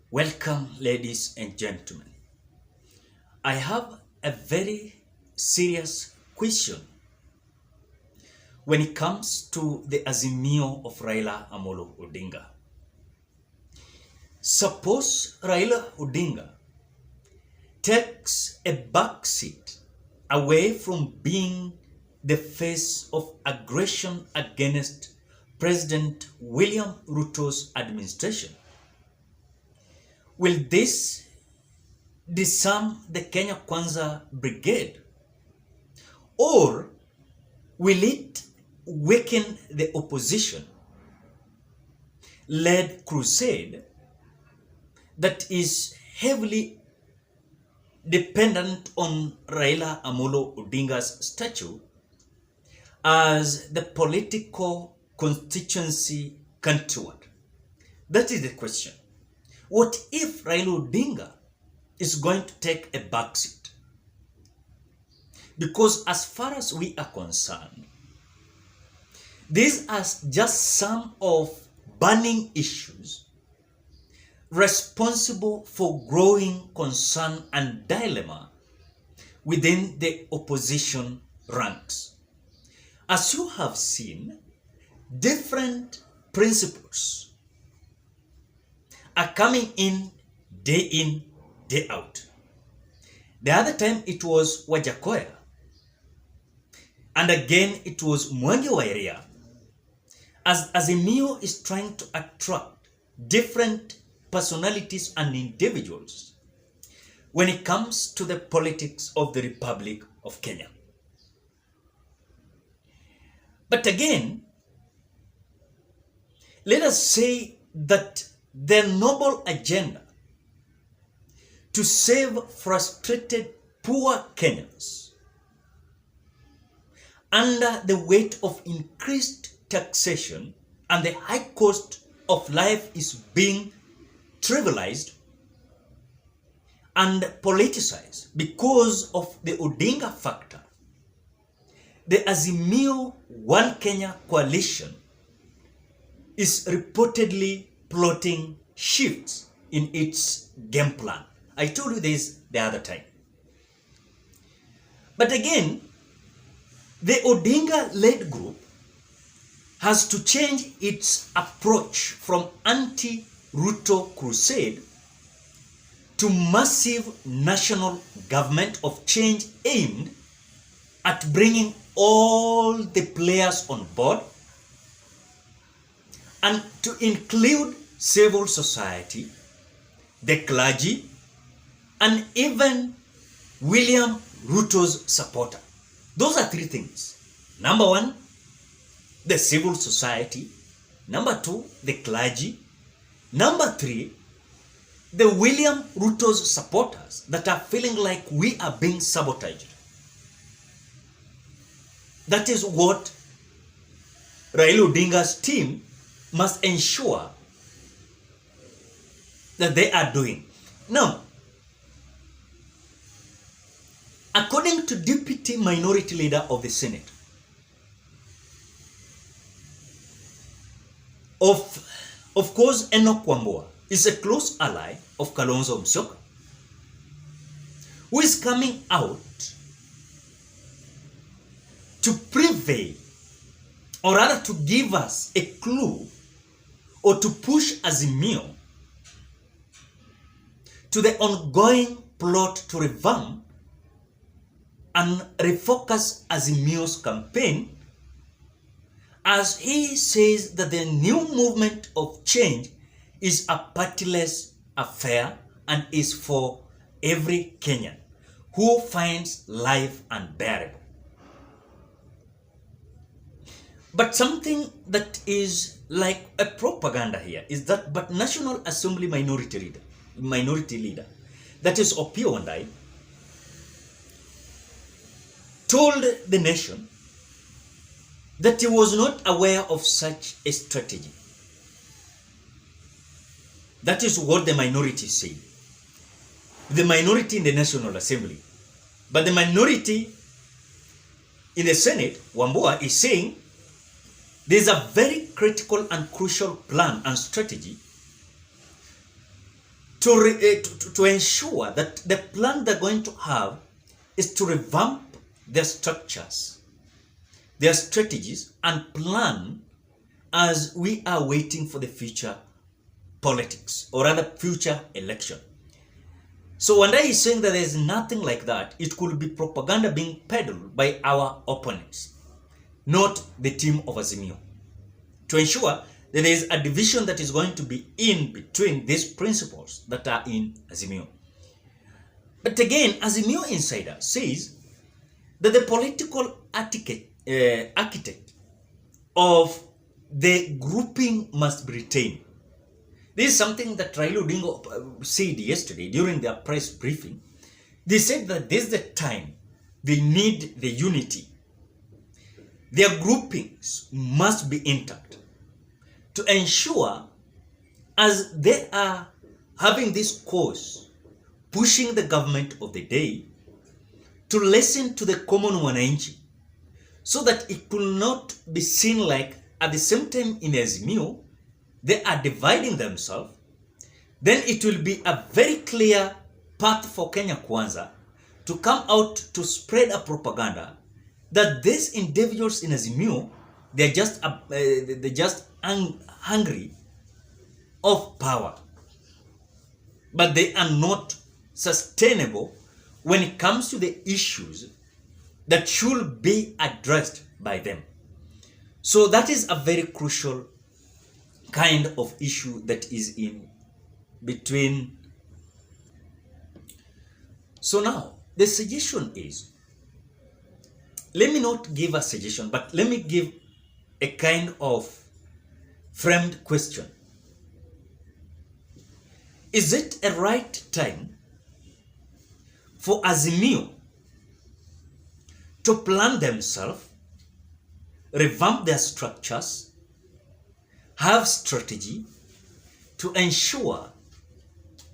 Welcome, ladies and gentlemen. I have a very serious question when it comes to the Azimio of Raila Amolo Odinga. Suppose Raila Odinga takes a backseat away from being the face of aggression against President William Ruto's administration. Will this disarm the Kenya Kwanza Brigade? Or will it weaken the opposition-led crusade that is heavily dependent on Raila Amolo Odinga's statue as the political constituency contoured? That is the question. What if Raila Odinga is going to take a backseat? Because as far as we are concerned, these are just some of burning issues responsible for growing concern and dilemma within the opposition ranks. As you have seen, different principles are coming in, day out. The other time it was Wajakoya, and again it was Mwangi wa Iria, as Azimio is trying to attract different personalities and individuals when it comes to the politics of the Republic of Kenya. But again, let us say that their noble agenda to save frustrated poor Kenyans under the weight of increased taxation and the high cost of life is being trivialized and politicized because of the Odinga factor. The Azimio One Kenya coalition is reportedly plotting shifts in its game plan. I told you this the other time. But again, the Odinga-led group has to change its approach from anti-Ruto crusade to massive national government of change aimed at bringing all the players on board and to include civil society, the clergy, and even William Ruto's supporter. Those are three things. Number one, the civil society. Number two, the clergy. Number three, the William Ruto's supporters that are feeling like we are being sabotaged. That is what Raila Odinga's team must ensure that they are doing. Now, according to Deputy Minority Leader of the Senate, of course, Enoch Wambua is a close ally of Kalonzo Musyoka, who is coming out to prevail, or rather to give us a clue or to push Azimio to the ongoing plot to revamp and refocus Azimio's campaign, as he says that the new movement of change is a partyless affair and is for every Kenyan who finds life unbearable. But something that is like a propaganda here is that but National Assembly Minority Leader, that is Opiyo Wandayi, told the nation that he was not aware of such a strategy. That is what the minority said. The minority in the National Assembly. But the minority in the Senate, Wambua, is saying there's a very critical and crucial plan and strategy to ensure that the plan they're going to have is to revamp their structures, their strategies, and plan as we are waiting for the future politics, or rather future election. So Wanda is saying that there is nothing like that. It could be propaganda being peddled by our opponents, not the team of Azimio, to ensure that there is a division that is going to be in between these principles that are in Azimio. But again, Azimio Insider says that the political architect of the grouping must be retained. This is something that Raila Odinga said yesterday during their press briefing. They said that this is the time they need the unity. Their groupings must be intact to ensure, as they are having this course, pushing the government of the day to listen to the common wananchi, so that it will not be seen like at the same time in Azimio they are dividing themselves. Then it will be a very clear path for Kenya Kwanza to come out to spread a propaganda that these individuals in Azimio, they're just hungry of power, but they are not sustainable when it comes to the issues that should be addressed by them. So that is a very crucial kind of issue that is in between. So now the suggestion is, let me not give a suggestion, but let me give a kind of framed question. Is it a right time for Azimio to plan themselves, revamp their structures, have strategy to ensure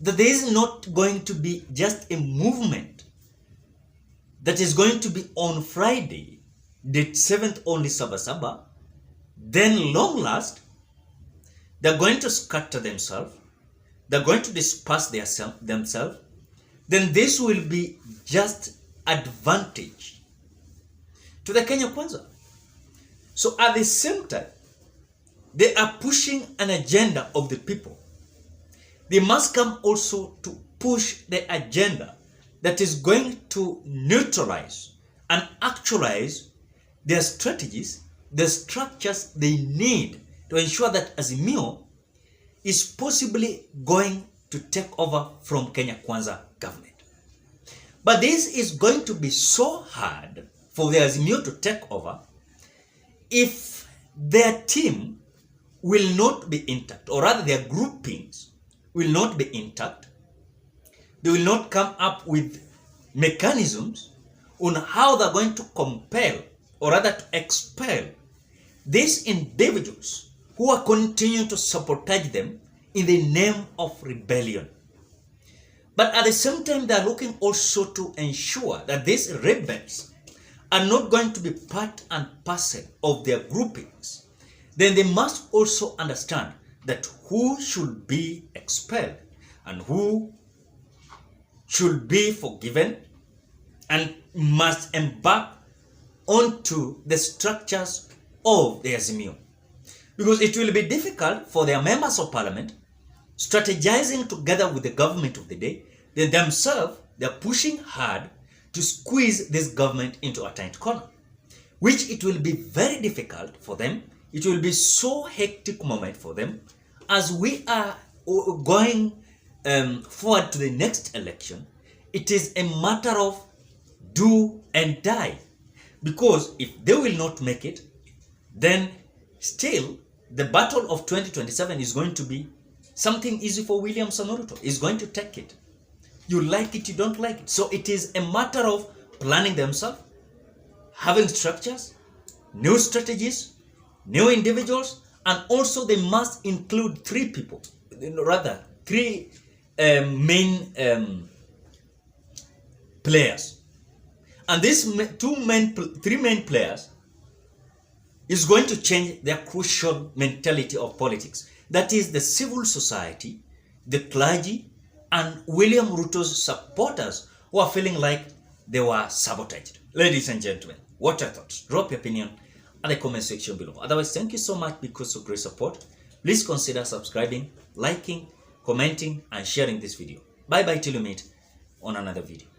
that there is not going to be just a movement that is going to be on Friday, date 7th only Sabasaba, then long last, they're going to scatter themselves, they're going to disperse themselves, then this will be just advantage to the Kenya Kwanza. So at the same time, they are pushing an agenda of the people. They must come also to push the agenda that is going to neutralize and actualize their strategies, the structures they need to ensure that Azimio is possibly going to take over from Kenya Kwanza government. But this is going to be so hard for the Azimio to take over if their team will not be intact, or rather their groupings will not be intact. They will not come up with mechanisms on how they're going to compel, or rather to expel, these individuals who are continuing to sabotage them in the name of rebellion. But at the same time, they are looking also to ensure that these rebels are not going to be part and parcel of their groupings. Then they must also understand that who should be expelled and who should be forgiven and must embark onto the structures of the Azimio. Because it will be difficult for their members of parliament strategizing together with the government of the day. They themselves, they're pushing hard to squeeze this government into a tight corner, which it will be very difficult for them. It will be so hectic moment for them as we are going forward to the next election. It is a matter of do and die, because if they will not make it, then still the battle of 2027 is going to be something easy for William Ruto. Is going to take it. You like it, you don't like it. So it is a matter of planning themselves, having structures, new strategies, new individuals, and also they must include three main players. And these three main players is going to change their crucial mentality of politics. That is the civil society, the clergy, and William Ruto's supporters who are feeling like they were sabotaged. Ladies and gentlemen, what are your thoughts? Drop your opinion at the comment section below. Otherwise, thank you so much because of great support. Please consider subscribing, liking, commenting, and sharing this video. Bye bye till you meet on another video.